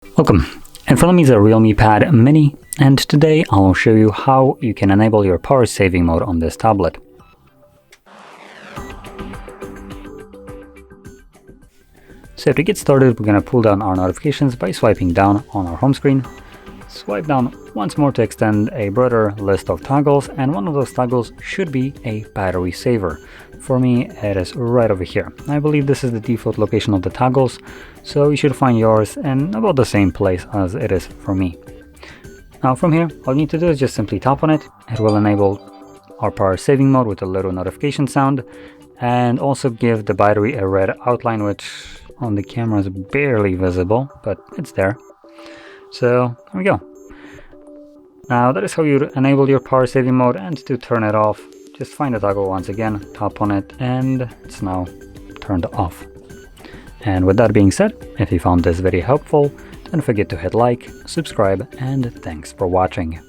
Welcome. In front of me is a REALME Pad Mini, and today I'll show you how you can enable your power saving mode on this tablet. So to get started, we're going to pull down our notifications by swiping down on our home screen. Swipe down once more to extend a broader list of toggles, and one of those toggles should be a battery saver. For me, it is right over here. I believe this is the default location of the toggles, so you should find yours in about the same place as it is for me. Now from here, all you need to do is just simply tap on it. It will enable our power saving mode with a little notification sound, and also give the battery a red outline, which on the camera is barely visible, but it's there. So there we go. Now that is how you enable your power saving mode, and to turn it off, just find the toggle once again, tap on it, and it's now turned off. And with that being said, if you found this video helpful, don't forget to hit like, subscribe, and thanks for watching.